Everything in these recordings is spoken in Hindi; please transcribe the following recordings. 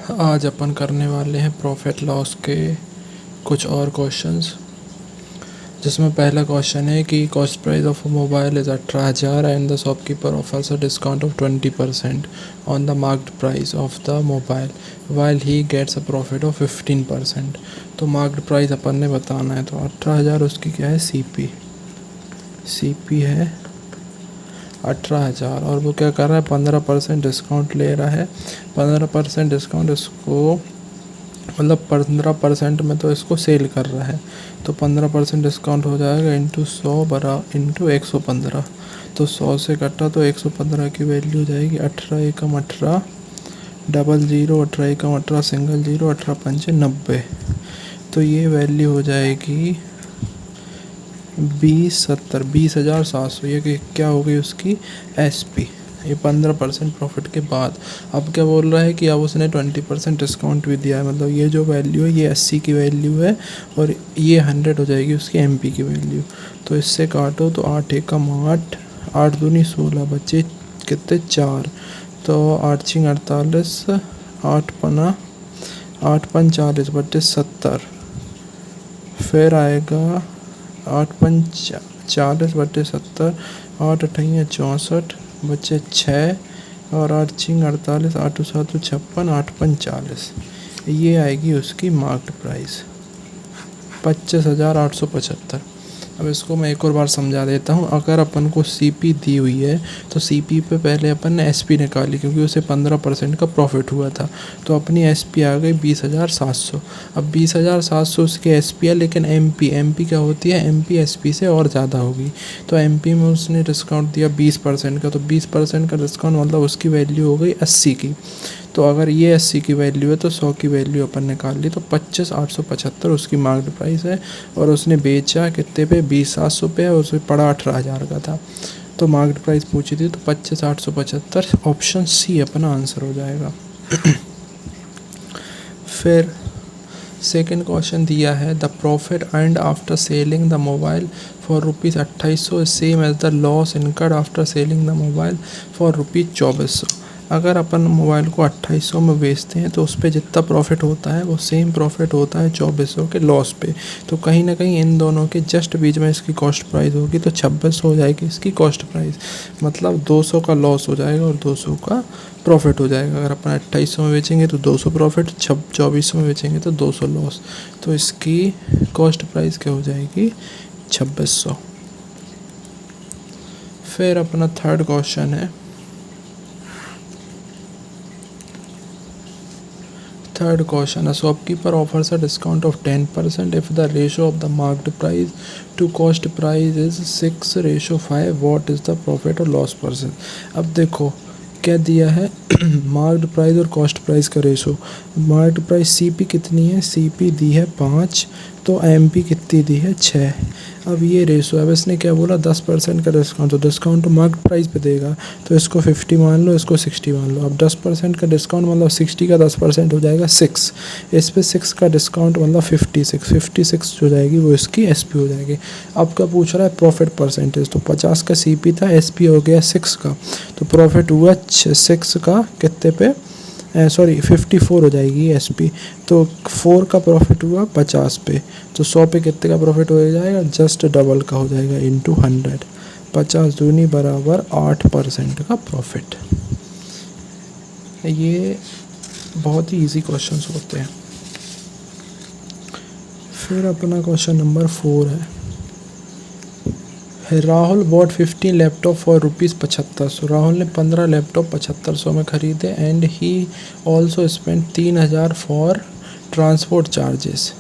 आज अपन करने वाले हैं प्रॉफिट लॉस के कुछ और क्वेश्चंस, जिसमें पहला क्वेश्चन है कि cost price of mobile is 18,000 and the shopkeeper offers a discount of 20% on the marked price of the mobile while he gets a profit of 15%। तो मार्क्ड प्राइस अपन ने बताना है, तो 18,000 उसकी क्या है, सीपी है 18,000 और वो क्या कर रहा है, 15% डिस्काउंट ले रहा है। 15% डिस्काउंट इसको मतलब 15% में तो इसको सेल कर रहा है, तो 15% डिस्काउंट हो जाएगा इंटू 100 बरा इंटू 115। तो 100 से कटा तो 115 की वैल्यू हो जाएगी 18 एकम 18 डबल ज़ीरो 18 एकम 18 सिंगल ज़ीरो 18 पंचे 90। तो ये वैल्यू हो जाएगी 20,700। ये क्या हो गई उसकी एसपी, ये 15% प्रॉफिट के बाद। अब क्या बोल रहा है कि अब उसने 20% डिस्काउंट भी दिया है, मतलब ये जो वैल्यू है ये 80 की वैल्यू है और ये 100 हो जाएगी उसकी एमपी की वैल्यू। तो इससे काटो तो 8 एकम 8 8 दूनी 16 बच्चे कितने 4, तो 8 छिंग 48 8 पना 8 पन 40 बच्चे 70। फिर आएगा 8 पंच 40 बटे 70 8 अठैया 64 बच्चे 6 और 8 छिंग 48 8 7 56 8 पन 40। ये आएगी उसकी मार्क्ड प्राइस 25,875। अब इसको मैं एक और बार समझा देता हूँ। अगर अपन को सीपी दी हुई है तो सीपी पे पहले अपन ने एसपी निकाली, क्योंकि उसे 15% का प्रॉफिट हुआ था, तो अपनी एसपी आ गई 20,700। अब 20,700 उसकी एसपी है, लेकिन एमपी क्या होती है, एमपी एसपी से और ज़्यादा होगी। तो एमपी में उसने डिस्काउंट दिया 20% का, तो 20% का डिस्काउंट मतलब उसकी वैल्यू हो गई 80 की। तो अगर ये 80 की वैल्यू है तो 100 की वैल्यू अपन निकाल ली, तो 25,875 उसकी मार्केट प्राइस है। और उसने बेचा कितने पे, 20,700 पे, और उसे पड़ा 18,000 का था। तो मार्केट प्राइस पूछी थी, तो 25,875 ऑप्शन सी अपना आंसर हो जाएगा। फिर सेकेंड क्वेश्चन दिया है, the profit earned after selling the mobile for rupees 2800 same as the loss incurred after selling the mobile for rupees 2400। अगर अपन मोबाइल को 2800 में बेचते हैं तो उस पर जितना प्रॉफिट होता है वो सेम प्रॉफिट होता है 2400 के लॉस पे। तो कहीं ना कहीं इन दोनों के जस्ट बीच में इसकी कॉस्ट प्राइस होगी, तो 2600 हो जाएगी इसकी कॉस्ट प्राइस। मतलब 200 का लॉस हो जाएगा और 200 का प्रॉफिट हो जाएगा। अगर अपन 2800 में बेचेंगे तो 200 प्रॉफिट, 2400 में बेचेंगे तो 200 लॉस। तो इसकी कॉस्ट प्राइस क्या हो जाएगी, 2600। फिर अपना थर्ड क्वेश्चन है, third question, a shopkeeper offers a discount of 10% if the ratio of the marked price to cost price is 6:5। what is the profit or loss percent। अब देखो क्या दिया है, मार्क्ड प्राइस और कॉस्ट प्राइस का रेशो। मार्क्ड प्राइस सीपी कितनी है, सीपी दी है 5, तो एमपी कितनी दी है 6। अब ये रेशो, अब इसने क्या बोला 10% का डिस्काउंट, तो डिस्काउंट तो मार्क्ड प्राइस पे देगा, तो इसको 50 मान लो, इसको 60 मान लो। अब 10% का डिस्काउंट मतलब 60 का 10% हो जाएगा 6, इस पे 6 का डिस्काउंट मतलब 56 हो जाएगी, वो इसकी एसपी हो जाएगी। अब क्या पूछ रहा है, प्रॉफिट परसेंटेज। तो 50 का सीपी था, एसपी हो गया 6 का, तो प्रॉफिट हुआ 6 का कितने पे, 54 हो जाएगी एसपी। तो 4 का प्रॉफिट हुआ 50 पे, तो 100 पे कितने का प्रॉफिट हो जाएगा, जस्ट डबल का हो जाएगा इंटू 100। 50 दूनी बराबर 8% का प्रॉफिट। ये बहुत ही इजी क्वेश्चंस होते हैं। फिर अपना क्वेश्चन नंबर 4 है, Rahul bought 15 laptop for rupees 7500। Rahul ने 15 लैपटॉप 7500 में ख़रीदे and he also spend 3,000 for transport charges.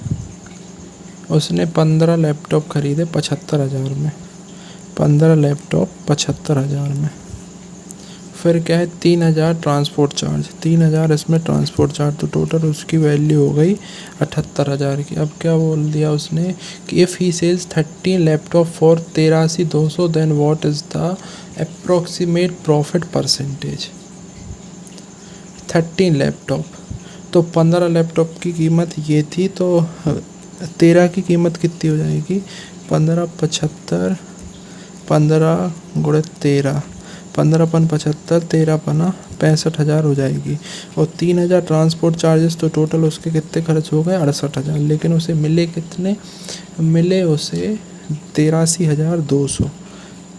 उसने 15 लैपटॉप ख़रीदे 75,000 में, 15 लैपटॉप 75,000 में। फिर क्या है, 3,000 ट्रांसपोर्ट चार्ज, 3,000 इसमें ट्रांसपोर्ट चार्ज, तो टोटल उसकी वैल्यू हो गई 78,000 की। अब क्या बोल दिया उसने कि if he sells 13 laptop for 83,200 then what is the approximate profit percentage. 13 laptop, तो 15 लैपटॉप की कीमत ये थी, तो 13 की कीमत कितनी हो जाएगी, 15 75 15 गुणे 13, 15×75, 13×65,000 हो जाएगी। और 3,000 ट्रांसपोर्ट चार्जेस, तो टोटल उसके कितने खर्च हो गए 68,000। लेकिन उसे मिले कितने, मिले उसे 83,200,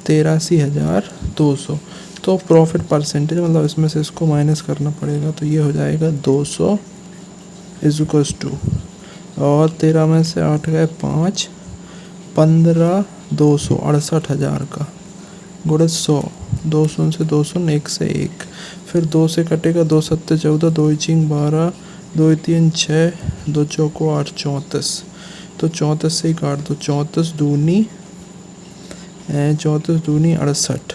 83,200। तो प्रॉफिट परसेंटेज मतलब इसमें से इसको माइनस करना पड़ेगा, तो ये हो जाएगा 200 इज़ टू, और 13 में से 8 गए 5, 15, 200, 68,000 का गुणे 100, 200 से 200, 1 से 1, फिर 2 से कटेगा, 2 7 14, 2 चिंग 12, 2 3 6, 2 चौको 8, 34। तो 34 से ही काट दो, 34 दूनी 68,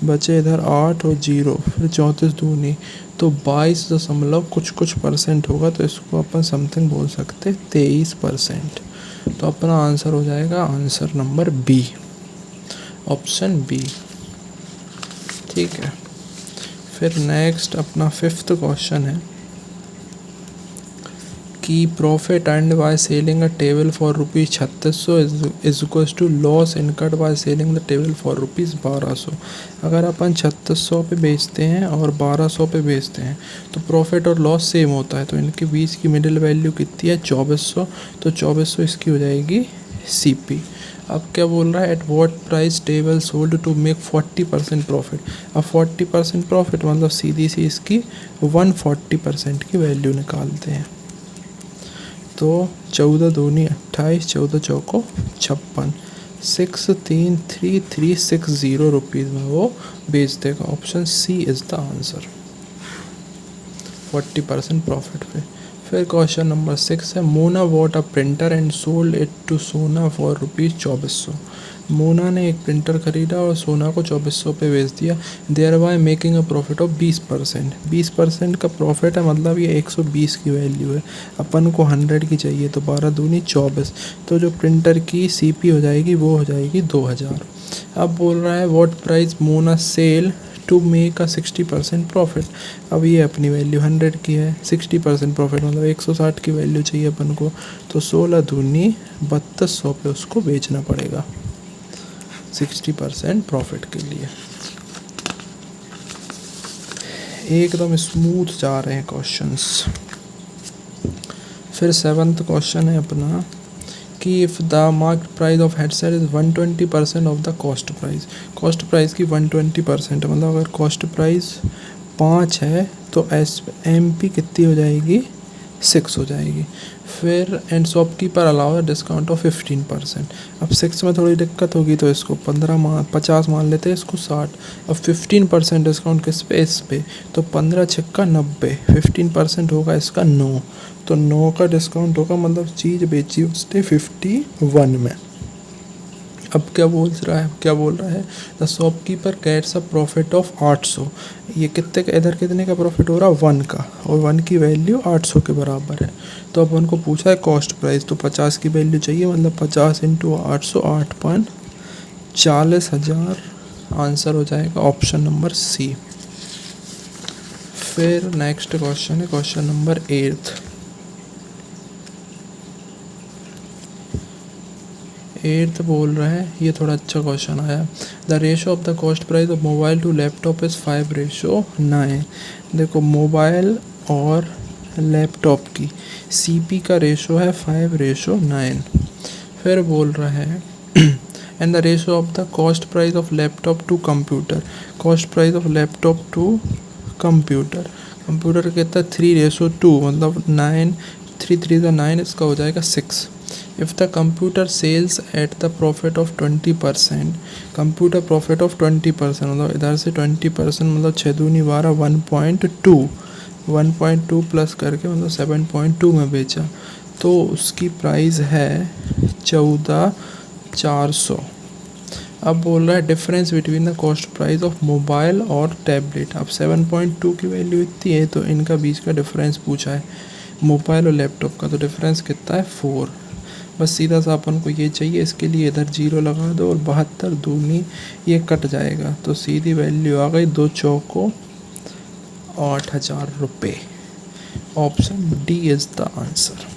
बचे इधर 8 और 0, फिर 34 दूनी, तो 22.कुछ परसेंट होगा। तो इसको अपन समथिंग बोल सकते 23%। तो अपना आंसर हो जाएगा answer number B, option B. ठीक है, फिर नेक्स्ट अपना 5th क्वेश्चन है कि profit earned by selling a table for ₹3600 is equals to loss incurred by selling the table for ₹1200। अगर अपन 3600 पे बेचते हैं और 1200 पे बेचते हैं तो प्रॉफिट और लॉस सेम होता है, तो इनके बीच की मिडिल वैल्यू कितनी है 2400, तो 2400 इसकी हो जाएगी CP। अब क्या बोल रहा है, at what price table sold to make 40% profit. अब 40% प्रॉफिट मतलब सीधी सी इसकी 140% की वैल्यू निकालते हैं। तो 14 दूनी 28, 14 चौको 56, 633,360 रुपीज़ में वो बेच देगा। Option C is the answer, 40% profit पे। फिर क्वेश्चन नंबर 6 है, Mona bought a printer and sold it to Sona for ₹2400। Mona ने एक प्रिंटर खरीदा और सोना को 2400 पे बेच दिया, there by making a profit of 20%। 20% का प्रॉफिट है, मतलब ये 120 की वैल्यू है, अपन को 100 की चाहिए, तो 12 दूनी 24। तो जो प्रिंटर की CP हो जाएगी वो हो जाएगी 2000। अब बोल रहा है व्हाट प्राइस मोना sell to make a 60% profit. अब ये अपनी वैल्यू 100 की है, 60% प्रॉफिट मतलब 160 की वैल्यू चाहिए अपन को, तो 16 दूनी 3200 पे उसको बेचना पड़ेगा 60% प्रॉफिट के लिए। एकदम स्मूथ जा रहे हैं क्वेश्चंस। फिर 7th क्वेश्चन है अपना कि if the market price of headset is 120% of the cost price. Cost price की 120% मतलब अगर कॉस्ट प्राइस 5 है तो MP कितनी हो जाएगी 6 हो जाएगी। फिर and shopkeeper allow discount of 15%। अब 6 में थोड़ी दिक्कत होगी तो इसको 50 मान लेते हैं, इसको 60। अब 15% डिस्काउंट किस पे, इस पे, तो 15 छक्का 90, 15% होगा इसका 9, तो 9 का डिस्काउंट होगा, मतलब चीज़ बेची उसने 51 में। अब क्या बोल रहा है the shopkeeper gets a profit of 800। ये कितने का प्रॉफिट हो रहा है 1 का, और 1 की वैल्यू 800 के बराबर है। तो अब उनको पूछा है कॉस्ट प्राइस, तो 50 की वैल्यू चाहिए, मतलब 50 × 800, 8,40,000 आंसर हो जाएगा ऑप्शन नंबर सी। फिर नेक्स्ट क्वेश्चन है क्वेश्चन नंबर 8th बोल रहा है, ये थोड़ा अच्छा क्वेश्चन आया। The ratio of the cost price of mobile to laptop is 5:9। देखो मोबाइल और लैपटॉप की CP का रेशो है 5:9। फिर बोल रहा है and the ratio of the cost price of laptop to computer. Cost price of laptop to computer कहता है 3:2, मतलब 9, 3 3 9, इसका हो जाएगा 6। If the computer sells at the profit of 20%, computer profit of 20%, मतलब इधर से 20% मतलब 6 दूनी 12, 1.2 प्लस करके मतलब 7.2 में बेचा, तो उसकी प्राइस है 14,400। अब बोल रहा है difference between the cost price of mobile और टैबलेट। अब 7.2 की वैल्यू इतनी है, तो इनका बीच का डिफरेंस पूछा है मोबाइल और लैपटॉप का, तो डिफरेंस कितना है 4। बस सीधा सा अपन को ये चाहिए, इसके लिए इधर 0 लगा दो और 72 दूनी ये कट जाएगा, तो सीधी वैल्यू आ गई 2 चौको 8,000 रुपये। Option D is the answer.